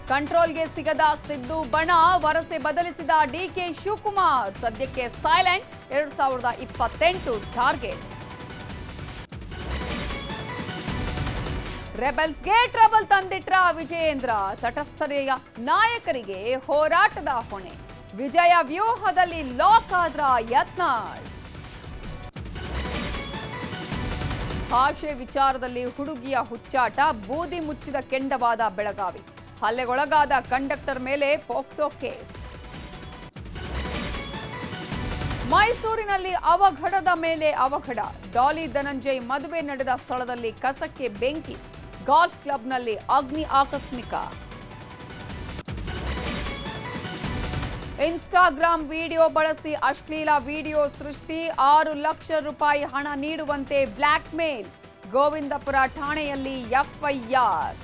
ಕಂಟ್ರೋಲ್ಗೆ ಸಿಗದ ಸಿದ್ದು ಬಣ ವರಸೆ ಬದಲಿಸಿದ ಡಿಕೆ ಶಿವಕುಮಾರ್ ಸದ್ಯಕ್ಕೆ ಸೈಲೆಂಟ್ 2028 ಟಾರ್ಗೆಟ್ ರೆಬೆಲ್ಸ್ಗೆ ಟ್ರಬಲ್ ತಂದಿಟ್ರ ವಿಜಯೇಂದ್ರ ತಟಸ್ಥರೆಯ ನಾಯಕರಿಗೆ ಹೋರಾಟದ ಹೊಣೆ ವಿಜಯ ವ್ಯೂಹದಲ್ಲಿ ಲಾಕ್ ಆದ್ರ ಯತ್ನಾಳ್ ಭಾಷೆ ವಿಚಾರದಲ್ಲಿ ಹುಡುಗಿಯ ಹುಚ್ಚಾಟ ಬೂದಿ ಮುಚ್ಚಿದ ಕೆಂಡವಾದ ಬೆಳಗಾವಿ ಹಲ್ಲೆಗೊಳಗಾದ ಕಂಡಕ್ಟರ್ ಮೇಲೆ ಪೋಕ್ಸೋ ಕೇಸ್ ಮೈಸೂರಿನಲ್ಲಿ ಅವಘಡದ ಮೇಲೆ ಅವಘಡ ಡಾಲಿ ಧನಂಜಯ್ ಮದುವೆ ನಡೆದ ಸ್ಥಳದಲ್ಲಿ ಕಸಕ್ಕೆ ಬೆಂಕಿ ಗಾಲ್ಫ್ ಕ್ಲಬ್ನಲ್ಲಿ ಅಗ್ನಿ ಆಕಸ್ಮಿಕ ಇನ್ಸ್ಟಾಗ್ರಾಂ ವಿಡಿಯೋ ಬಳಸಿ ಅಶ್ಲೀಲ ವಿಡಿಯೋ ಸೃಷ್ಟಿ 6 ಲಕ್ಷ ರೂಪಾಯಿ ಹಣ ನೀಡುವಂತೆ ಬ್ಲ್ಯಾಕ್ ಮೇಲ್ ಗೋವಿಂದಪುರ ಠಾಣೆಯಲ್ಲಿ ಎಫ್ಐಆರ್